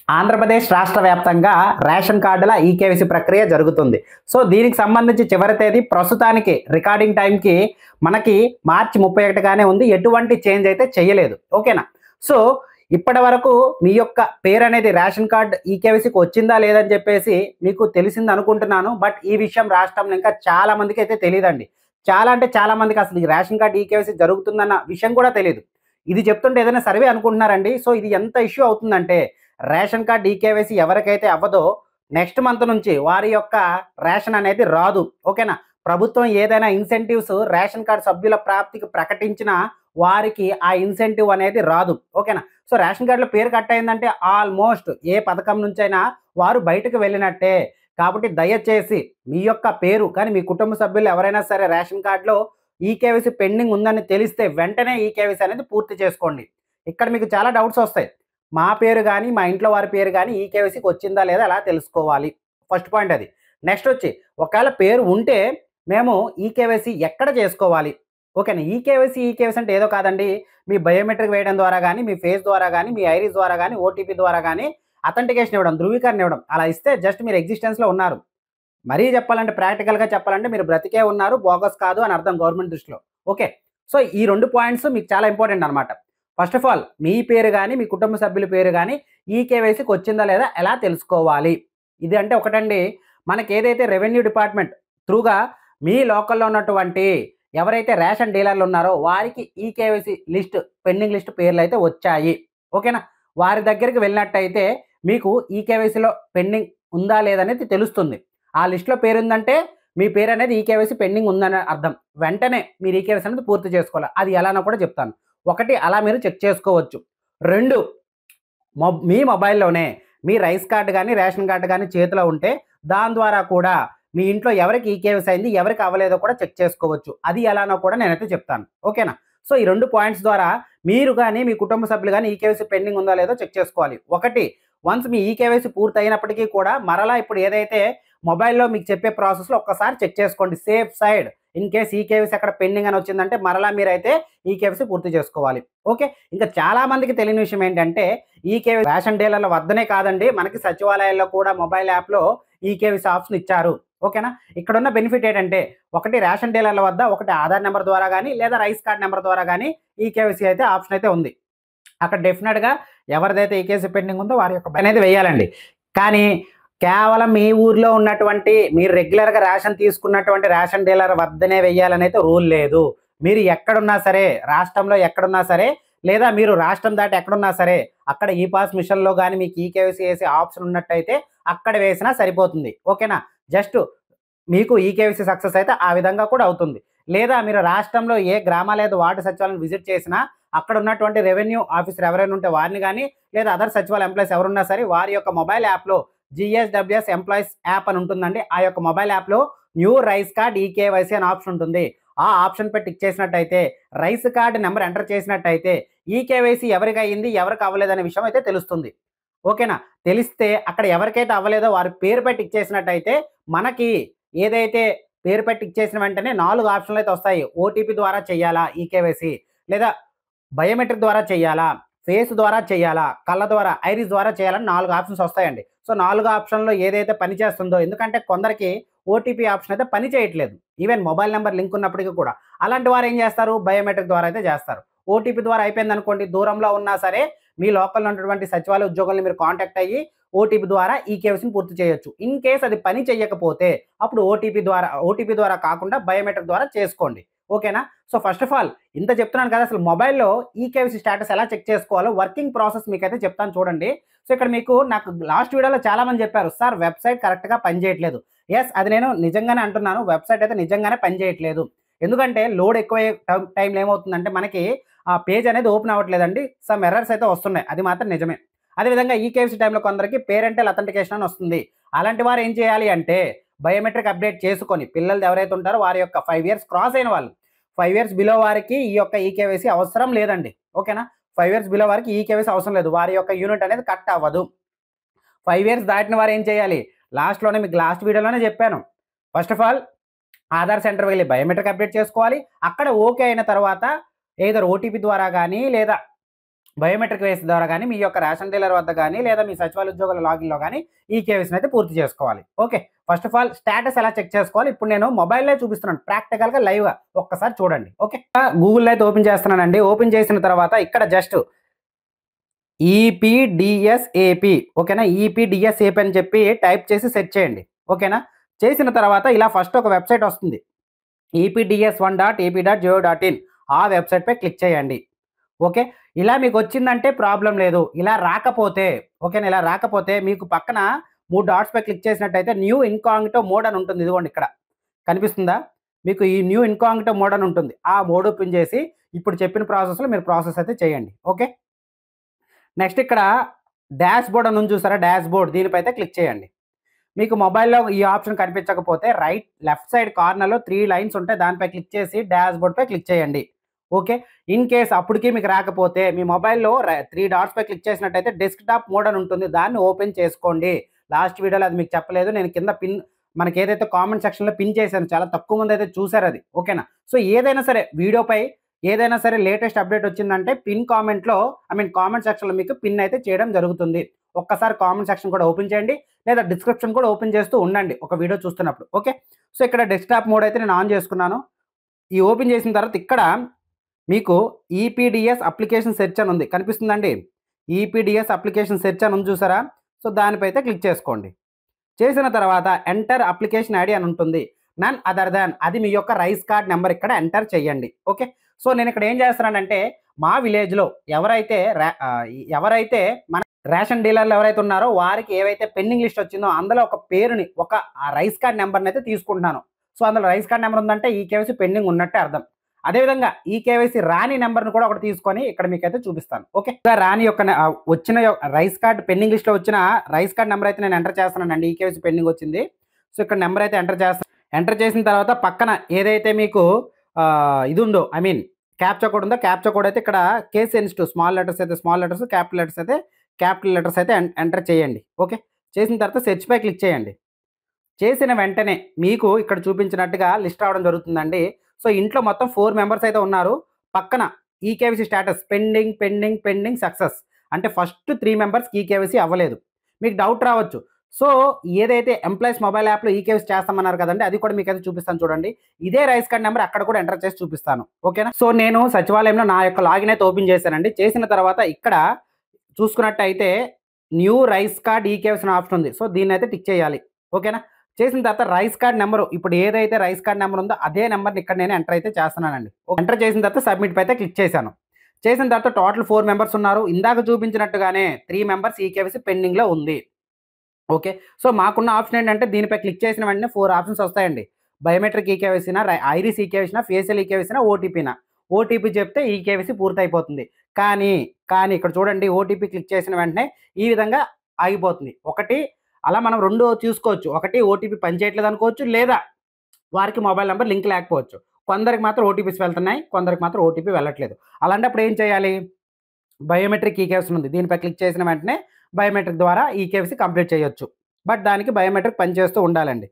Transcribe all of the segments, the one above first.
ఆంధ్రప్రదేశ్ రాష్ట్ర వ్యాప్తంగా రేషన్ కార్డుల ఈకేవైసీ ప్రక్రియ జరుగుతుంది. సో దీనికి సంబంధించి చివరి తేదీ ప్రస్తుతానికి రికార్డింగ్ టైంకి మనకి మార్చి 31గానే ఉంది. ఎటువంటి చేంజ్ అయితే చేయలేదు. ఓకేనా? సో ఇప్పటి వరకు మీ యొక్క పేరు అనేది రేషన్ కార్డ్ ఈకేవైసీకి వచ్చిందా లేదని చెప్పేసి మీకు తెలిసింది అనుకుంటున్నాను. బట్ ఈ విషయం రాష్ట్రంలో ఇంకా చాలా మందికి అయితే తెలియదండి. చాలా అంటే చాలా మందికి అసలు ఈ రేషన్ కార్డ్ ఈకేవైసీ జరుగుతుందన్న విషయం కూడా తెలియదు. ఇది చెప్తుంటే ఏదైనా సర్వే అనుకుంటున్నారండి. సో ఇది ఎంత ఇష్యూ అవుతుందంటే రేషన్ కార్డ్ ఈకేవైసీ ఎవరికైతే అవ్వదో నెక్స్ట్ మంత్ నుంచి వారి యొక్క రేషన్ అనేది రాదు. ఓకేనా? ప్రభుత్వం ఏదైనా ఇన్సెంటివ్స్ రేషన్ కార్డ్ సభ్యుల ప్రాప్తికి ప్రకటించినా వారికి ఆ ఇన్సెంటివ్ అనేది రాదు. ఓకేనా? సో రేషన్ కార్డులో పేరు కట్ అయిందంటే ఆల్మోస్ట్ ఏ పథకం నుంచైనా వారు బయటకు వెళ్ళినట్టే. కాబట్టి దయచేసి మీ యొక్క పేరు కానీ మీ కుటుంబ సభ్యులు ఎవరైనా సరే రేషన్ కార్డులో ఈకేవైసీ పెండింగ్ ఉందని తెలిస్తే వెంటనే ఈకేవైసీ అనేది పూర్తి చేసుకోండి. ఇక్కడ మీకు చాలా డౌట్స్ వస్తాయి. మా పేరు గానీ, మా ఇంట్లో వారి పేరు గానీ ఈకేవైసీకి వచ్చిందా లేదా ఎలా తెలుసుకోవాలి? ఫస్ట్ పాయింట్ అది. నెక్స్ట్ వచ్చి ఒకవేళ పేరు ఉంటే మేము ఈకేవైసీ ఎక్కడ చేసుకోవాలి? ఓకేనా? ఈకేవైసీ అంటే ఏదో కాదండి. మీ బయోమెట్రిక్ వేయడం ద్వారా గానీ, మీ ఫేస్ ద్వారా గానీ, మీ ఐరిస్ ద్వారా గానీ, ఓటీపీ ద్వారా గానీ అథెంటికేషన్ ఇవ్వడం, ధృవీకరణ ఇవ్వడం. అలా ఇస్తే జస్ట్ మీరు ఎగ్జిస్టెన్స్‌లో ఉన్నారు. మరీ చెప్పాలంటే ప్రాక్టికల్‌గా చెప్పాలంటే మీరు బ్రతికే ఉన్నారు, బోగస్ కాదు అని అర్థం గవర్నమెంట్ దృష్టిలో. ఓకే. సో ఈ 2 పాయింట్స్ మీకు చాలా ఇంపార్టెంట్ అనమాట. ఫస్ట్ ఆఫ్ ఆల్ మీ పేరు గాని, మీ కుటుంబ సభ్యుల పేరు గాని ఈకేవైసీకి వచ్చిందా లేదా ఎలా తెలుసుకోవాలి? ఇది అంటే ఒకటండి, మనకేదైతే రెవెన్యూ డిపార్ట్మెంట్ త్రూగా మీ లోకల్‌లో ఉన్నటువంటి ఎవరైతే రేషన్ డీలర్లు ఉన్నారో వారికి ఈకేవైసీ లిస్ట్, పెండింగ్ లిస్ట్ పేర్లయితే వచ్చాయి. ఓకేనా? వారి దగ్గరికి వెళ్ళినట్టయితే మీకు ఈకేవైసీలో పెండింగ్ ఉందా లేదనేది తెలుస్తుంది. ఆ లిస్ట్‌లో పేరుందంటే మీ పేరనేది ఈకేవైసీ పెండింగ్ ఉందని అర్థం. వెంటనే మీరు ఈకేవైసీ అనేది పూర్తి చేసుకోవాలి. అది ఎలానో కూడా చెప్తాను. ఒకటి అలా మీరు చెక్ చేసుకోవచ్చు. 2 మీ మొబైల్‌లోనే మీ రైస్ కార్డ్ గాని, రేషన్ కార్డ్ గాని చేతిలో ఉంటే దాని ద్వారా కూడా మీ ఇంట్లో ఎవరికి ఈకేవైసీ అయింది, ఎవరికి అవ్వలేదో కూడా చెక్ చేసుకోవచ్చు. అది ఎలానో కూడా నేనైతే చెప్తాను. ఓకేనా? సో ఈ 2 పాయింట్స్ ద్వారా మీరు గాని, మీ కుటుంబ సభ్యులు గాని ఈకేవైసీ పెండింగ్ ఉందో లేదో చెక్ చేసుకోవాలి. ఒకటి వన్స్ మీ ఈకేవైసీ పూర్తయినప్పటికీ కూడా మరలా ఇప్పుడు ఏదైతే మొబైల్‌లో మీకు చెప్పే ప్రాసెస్‌లో ఒక్కసారి చెక్ చేసుకోండి. Safe side in case eKYC అక్కడ పెండింగ్ అని వచ్చిందంటే మరలా మీరైతే ఈకేవైసీ పూర్తి చేసుకోవాలి. ఓకే. ఇంకా చాలా మందికి తెలియని విషయం ఏంటంటే ఈకేవైసీ రేషన్ డీలర్ల వద్దనే కాదండి, మనకి సచివాలయాల్లో కూడా మొబైల్ యాప్‌లో ఈకేవైసీ ఆప్షన్ ఇచ్చారు. ఓకేనా? ఇక్కడున్న బెనిఫిట్ ఏంటంటే ఒకటి రేషన్ డీలర్ల వద్ద, ఒకటి ఆధార్ నెంబర్ ద్వారా గానీ, లేదా రైస్ కార్డ్ నెంబర్ ద్వారా గానీ ఈకేవైసీ అయితే ఆప్షన్ అయితే ఉంది. అక్కడ డెఫినిట్‌గా ఎవరిదైతే ఈకేవైసీ పెండింగ్ ఉందో వారి యొక్క అనేది వేయాలండి. కానీ కేవలం మీ ఊర్లో ఉన్నటువంటి మీరు రెగ్యులర్‌గా రేషన్ తీసుకున్నటువంటి రేషన్ డీలర్ వద్దనే వేయాలనైతే రూల్ లేదు. మీరు ఎక్కడున్నా సరే, రాష్ట్రంలో ఎక్కడున్నా సరే, లేదా మీరు రాష్ట్రం దాటి ఎక్కడున్నా సరే, అక్కడ ఈ పాస్ మిషన్‌లో గాని మీకు ఈకేవైసీ ఏసే ఆప్షన్ ఉన్నట్టయితే అక్కడ వేసినా సరిపోతుంది. ఓకేనా? జస్ట్ మీకు ఈకేవైసీ సక్సెస్ అయితే ఆ విధంగా కూడా అవుతుంది. లేదా మీరు రాష్ట్రంలో ఏ గ్రామ లేదా వార్డు సచివాలయం విజిట్ చేసినా అక్కడ ఉన్నటువంటి రెవెన్యూ ఆఫీసర్ ఎవరైనా ఉంటే వారిని గాని, లేదా అదర్ సచివాలయ ఎంప్లాయీస్ ఎవరున్నా సరే వారి యొక్క మొబైల్ యాప్‌లో జీఎస్‌డబ్ల్యూఎస్ ఎంప్లాయీస్ యాప్ అని ఉంటుందండి. ఆ యొక్క మొబైల్ యాప్‌లో న్యూ రైస్ కార్డ్ ఈకేవైసీ అని ఆప్షన్ ఉంటుంది. ఆ ఆప్షన్ పై టిక్ చేసినట్టయితే, రైస్ కార్డ్ నంబర్ ఎంటర్ చేసినట్టయితే ఈకేవైసీ ఎవరికి అయింది, ఎవరికి అవ్వలేదనే విషయం అయితే తెలుస్తుంది. ఓకేనా? తెలిస్తే అక్కడ ఎవరికైతే అవ్వలేదో వారి పేరుపై టిక్ చేసినట్టయితే మనకి ఏదైతే పేరుపై టిక్ చేసిన వెంటనే 4 ఆప్షన్లు అయితే వస్తాయి. ఓటీపీ ద్వారా చేయాలా ఈకేవైసీ, లేదా బయోమెట్రిక్ ద్వారా చేయాలా, ఫేస్ ద్వారా చేయాలా, కళ్ళ ద్వారా, ఐరిస్ ద్వారా చేయాలని 4 ఆప్షన్స్ వస్తాయండి. సో 4 ఆప్షన్‌లో ఏదైతే పని చేస్తుందో, ఎందుకంటే కొందరికి ఓటీపీ ఆప్షన్ అయితే పని చేయట్లేదు. ఈవెన్ మొబైల్ నంబర్ లింక్ ఉన్నప్పటికీ కూడా. అలాంటి వారు ఏం చేస్తారు? బయోమెట్రిక్ ద్వారా అయితే చేస్తారు. ఓటీపీ ద్వారా అయిపోయిందనుకోండి, దూరంలో ఉన్నా సరే మీ లోకల్‌లో ఉన్నటువంటి సచివాలయ ఉద్యోగుల్ని మీరు కాంటాక్ట్ అయ్యి ఓటీపీ ద్వారా ఈకేవైసీని పూర్తి చేయొచ్చు. ఇన్ కేస్ అది పని చేయకపోతే అప్పుడు ఓటీపీ ద్వారా కాకుండా బయోమెట్రిక్ ద్వారా చేసుకోండి. ఓకేనా? సో ఫస్ట్ ఆఫ్ ఆల్ ఇంత చెప్తున్నాను కదా, అసలు మొబైల్‌లో ఈకేవైసీ స్టేటస్ ఎలా చెక్ చేసుకోవాలో వర్కింగ్ ప్రాసెస్ మీకైతే చెప్తాను చూడండి. సో ఇక్కడ మీకు నాకు లాస్ట్ వీడియోలో చాలా మంది చెప్పారు, సార్ వెబ్‌సైట్ కరెక్ట్‌గా పనిచేయట్లేదు. యెస్, అది నేను నిజంగానే అంటున్నాను. వెబ్‌సైట్ అయితే నిజంగానే పనిచేయట్లేదు. ఎందుకంటే లోడ్ ఎక్కువయ్యే టైంలో ఏమవుతుందంటే మనకి ఆ పేజ్ అనేది ఓపెన్ అవ్వట్లేదండి. సమ్ ఎర్రర్స్ అయితే వస్తున్నాయి. అది మాత్రం నిజమే. అదేవిధంగా ఈకేవైసీ టైంలో కొందరికి పేరెంటల్ అథెంటికేషన్ అని వస్తుంది. అలాంటి వారు ఏం చేయాలి అంటే బయోమెట్రిక్ అప్డేట్ చేసుకొని, పిల్లలది ఎవరైతే ఉంటారో వారి యొక్క 5 ఇయర్స్ క్రాస్ అయిన వాళ్ళు, 5 ఇయర్స్ బిలో వారికి ఈ యొక్క ఈకేవైసీ అవసరం లేదండి. ఓకేనా? 5 ఇయర్స్ బిలో వారికి ఈకేవైసీ అవసరం లేదు. వారి యొక్క యూనిట్ అనేది కట్ అవ్వదు. 5 ఇయర్స్ దాటిన వారు ఏం చేయాలి? మీకు లాస్ట్ వీడియోలోనే చెప్పాను. First of all Aadhaar centre వెళ్ళి బయోమెట్రిక్ అప్డేట్ చేసుకోవాలి. అక్కడ ఓకే అయిన తర్వాత ఎయిదర్ ఓటీపీ ద్వారా గానీ, లేదా బయోమెట్రిక్ వేస్ ద్వారా కానీ మీ యొక్క రేషన్ డీలర్ వద్ద కానీ లేదా మీ సచివాలయ ఉద్యోగుల లాగిన్లో కానీ ఈ కేవైసీని అయితే పూర్తి చేసుకోవాలి. Okay, first of all status ఎలా చెక్ చేసుకోవాలి ఇప్పుడు నేను మొబైల్లో చూపిస్తున్నాను, ప్రాక్టికల్గా లైవ్గా ఒక్కసారి చూడండి. ఓకే, గూగుల్లో అయితే ఓపెన్ చేస్తున్నానండి. ఓపెన్ చేసిన తర్వాత ఇక్కడ జస్ట్ ఈపీడిఎస్ఏపి, ఓకేనా, ఈపీడిఎస్ఏపి అని చెప్పి టైప్ చేసి సెర్చ్ చేయండి. ఓకేనా, చేసిన తర్వాత ఇలా ఫస్ట్ ఒక వెబ్సైట్ వస్తుంది, epds1.ap.go.in. ఆ వెబ్సైట్పై క్లిక్ చేయండి. ఓకే, ఇలా మీకు వచ్చిందంటే ప్రాబ్లం లేదు. ఇలా రాకపోతే, ఓకేనా, ఇలా రాకపోతే మీకు పక్కన 3 డాట్స్పై క్లిక్ చేసినట్టయితే న్యూ ఇన్కాగ్నిటో మోడ్ అని ఉంటుంది. ఇదిగోండి ఇక్కడ కనిపిస్తుందా మీకు, ఈ న్యూ ఇన్కాగ్నిటో మోడ్ అని ఉంటుంది. ఆ మోడ్ ఓపెన్ చేసి ఇప్పుడు చెప్పిన ప్రాసెస్లో మీరు ప్రాసెస్ అయితే చేయండి. ఓకే, నెక్స్ట్ ఇక్కడ డాష్ బోర్డ్ అని చూసారా, డాష్ బోర్డ్, దీనిపై అయితే క్లిక్ చేయండి. మీకు మొబైల్లో ఈ ఆప్షన్ కనిపించకపోతే లెఫ్ట్ సైడ్ కార్నర్లో 3 లైన్స్ ఉంటాయి, దానిపై క్లిక్ చేసి డాష్ బోర్డ్పై క్లిక్ చేయండి. ఓకే, ఇన్ కేస్ అప్పటికి మీకు రాకపోతే మీ మొబైల్లో 3 డాట్స్పై క్లిక్ చేసినట్టయితే డెస్క్టాప్ మోడ్ అని ఉంటుంది, దాన్ని ఓపెన్ చేసుకోండి. లాస్ట్ వీడియోలో అది మీకు చెప్పలేదు, నేను కింద మనకి ఏదైతే కామెంట్ సెక్షన్లో పిన్ చేశాను, చాలా తక్కువ మంది అయితే చూసారు అది. ఓకేనా, సో ఏదైనా సరే వీడియోపై ఏదైనా సరే లేటెస్ట్ అప్డేట్ వచ్చిందంటే కామెంట్ సెక్షన్లో మీకు పిన్ అయితే చేయడం జరుగుతుంది. ఒక్కసారి కామెంట్ సెక్షన్ కూడా ఓపెన్ చేయండి, లేదా డిస్క్రిప్షన్ కూడా ఓపెన్ చేస్తూ ఉండండి ఒక వీడియో చూస్తున్నప్పుడు. ఓకే, సో ఇక్కడ డెస్క్టాప్ మోడ్ అయితే నేను ఆన్ చేసుకున్నాను. ఈ ఓపెన్ చేసిన తర్వాత ఇక్కడ మీకు ఈపీడిఎస్ అప్లికేషన్ సెర్చ్ అని ఉంది, కనిపిస్తుందండి. ఈపీడిఎస్ అప్లికేషన్ సెర్చ్ అని ఉంది చూసారా, సో దానిపై అయితే క్లిక్ చేసుకోండి. చేసిన తర్వాత ఎంటర్ అప్లికేషన్ ఐడి అని ఉంటుంది, నన్ అదర్ దాన్, అది మీ యొక్క రైస్ కార్డ్ నెంబర్ ఇక్కడ ఎంటర్ చేయండి. ఓకే, సో నేను ఇక్కడ ఏం చేస్తున్నానంటే మా విలేజ్లో ఎవరైతే మన రేషన్ డీలర్లు ఎవరైతే ఉన్నారో వారికి ఏవైతే పెండింగ్ లిస్ట్ వచ్చిందో అందులో ఒక పేరుని, ఒక రైస్ కార్డ్ నెంబర్ని అయితే తీసుకుంటున్నాను. సో అందులో రైస్ కార్డ్ నెంబర్ ఉందంటే ఈ కేవైసీ పెండింగ్ ఉన్నట్టే అర్థం. అదేవిధంగా ఈ కేవైసీ రాని నెంబర్ని కూడా ఒకటి తీసుకొని ఇక్కడ మీకు అయితే చూపిస్తాను. ఓకే, రాని యొక్క వచ్చిన రైస్ కార్డ్ పెండింగ్ లిస్ట్లో వచ్చిన రైస్ కార్డ్ నెంబర్ అయితే నేను ఎంటర్ చేస్తానండి. ఈ కేవైసీ పెండింగ్ వచ్చింది, సో ఇక్కడ నెంబర్ అయితే ఎంటర్ చేస్తాను. ఎంటర్ చేసిన తర్వాత పక్కన ఏదైతే మీకు ఇది ఉందో క్యాప్చా కోడ్ ఉందో, క్యాప్చా కోడ్ అయితే ఇక్కడ కేస్ సెన్సిటివ్ స్మాల్ లెటర్స్ అయితే స్మాల్ లెటర్స్, క్యాపిటల్ లెటర్స్ అయితే ఎంటర్ చేయండి. ఓకే, చేసిన తర్వాత సెర్చ్ పై క్లిక్ చేయండి. చేసిన వెంటనే మీకు ఇక్కడ చూపించినట్టుగా లిస్ట్ రావడం జరుగుతుందండి. సో ఇంట్లో మొత్తం 4 మెంబర్స్ అయితే ఉన్నారు. పక్కన ఈకేవైసీ స్టేటస్ పెండింగ్ సక్సెస్ అంటే ఫస్ట్ 3 మెంబర్స్కి ఈకేవైసీ అవ్వలేదు. మీకు డౌట్ రావచ్చు, సో ఏదైతే ఎంప్లాయీస్ మొబైల్ యాప్లో ఈకేవైసీ చేస్తామన్నారు కదండి, అది కూడా మీకు అయితే చూపిస్తాను చూడండి. ఇదే రైస్ కార్డ్ నెంబర్ అక్కడ కూడా ఎంటర్ చేసి చూపిస్తాను. ఓకేనా, సో నేను సచివాలయంలో నా యొక్క లాగిన్ అయితే ఓపెన్ చేశానండి. చేసిన తర్వాత ఇక్కడ చూసుకున్నట్టయితే new rice card eKYC option ఉంది, సో దీన్ని అయితే టిక్ చేయాలి. ఓకేనా, చేసిన తర్వాత రైస్ కార్డ్ నెంబరు, ఇప్పుడు ఏదైతే రైస్ కార్డ్ నెంబర్ ఉందో అదే నెంబర్ని ఇక్కడ నేను ఎంటర్ అయితే చేస్తున్నానండి. ఎంటర్ చేసిన తర్వాత సబ్మిట్ అయితే క్లిక్ చేశాను. చేసిన తర్వాత టోటల్ 4 మెంబర్స్ ఉన్నారు. ఇందాక చూపించినట్టుగానే 3 మెంబర్స్ ఈకేవైసీ పెండింగ్లో ఉంది. ఓకే, సో మాకున్న ఆప్షన్ ఏంటంటే దీనిపై క్లిక్ చేసిన వెంటనే 4 ఆప్షన్స్ వస్తాయండి. బయోమెట్రిక్ ఈకేవైసీనా, ఐరిస్ ఈకేవైసీనా, ఫేషియల్ ఈకేవైసీనా, ఓటీపీనా. ఓటీపీ చెప్తే ఈకేవైసీ పూర్తయిపోతుంది. కానీ ఇక్కడ చూడండి, ఓటీపీ క్లిక్ చేసిన వెంటనే ఈ విధంగా ఆగిపోతుంది. అలా మనం 2 చూసుకోవచ్చు. ఒకటి ఓటీపీ పనిచేయట్లేదు అనుకోవచ్చు, లేదా వారికి మొబైల్ నెంబర్ లింక్ లేకపోవచ్చు. కొందరికి మాత్రం ఓటీపీస్ వెళ్తున్నాయి, కొందరికి మాత్రం ఓటీపీ వెళ్ళట్లేదు. అలాంటప్పుడు ఏం చేయాలి, బయోమెట్రిక్ ఈకేవైసీ ఉంది, దీనిపై క్లిక్ చేసిన వెంటనే బయోమెట్రిక్ ద్వారా ఈకేవైసీ కంప్లీట్ చేయొచ్చు. బట్ దానికి బయోమెట్రిక్ పనిచేస్తూ ఉండాలండి.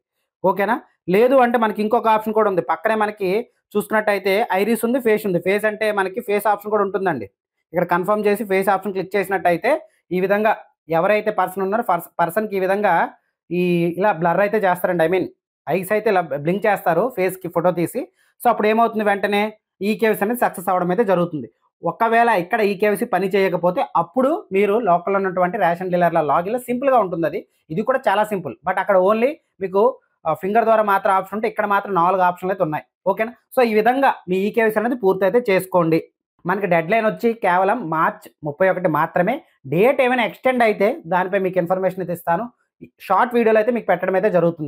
ఓకేనా, లేదు అంటే మనకి ఇంకొక ఆప్షన్ కూడా ఉంది. పక్కనే మనకి చూసుకున్నట్టయితే ఐరిస్ ఉంది, ఫేస్ ఉంది. ఫేస్ అంటే మనకి ఫేస్ ఆప్షన్ కూడా ఉంటుందండి. ఇక్కడ కన్ఫర్మ్ చేసి ఫేస్ ఆప్షన్ క్లిక్ చేసినట్టయితే ఈ విధంగా ఎవరైతే పర్సన్ ఉన్నారో పర్సన్కి ఈ విధంగా ఇలా బ్లర్ అయితే చేస్తారండి. ఐస్ అయితే ఇలా బ్లింక్ చేస్తారు ఫేస్కి ఫోటో తీసి. సో అప్పుడు ఏమవుతుంది, వెంటనే ఈకేవైసీ అనేది సక్సెస్ అవ్వడం అయితే జరుగుతుంది. ఒకవేళ ఇక్కడ ఈకేవైసీ పని చేయకపోతే అప్పుడు మీరు లోకల్లో ఉన్నటువంటి రేషన్ డీలర్ల లాగిన్లో సింపుల్గా ఉంటుంది అది. ఇది కూడా చాలా సింపుల్, బట్ అక్కడ ఓన్లీ మీకు ఫింగర్ ద్వారా మాత్రం ఆప్షన్ ఉంటే ఇక్కడ మాత్రం 4 ఆప్షన్లు అయితే ఉన్నాయి. ఓకేనా, సో ఈ విధంగా మీ ఈకేవైసీ అనేది పూర్తి అయితే చేసుకోండి. మనకి డెడ్ లైన్ వచ్చి కేవలం మార్చ్ 31 మాత్రమే. డేట్ ఏమైనా ఎక్స్టెండ్ అయితే దానిపై మీకు ఇన్ఫర్మేషన్ అయితే ఇస్తాను. షార్ట్ వీడియోలో అయితే మీకు పెట్టడం అయితే జరుగుతుంది.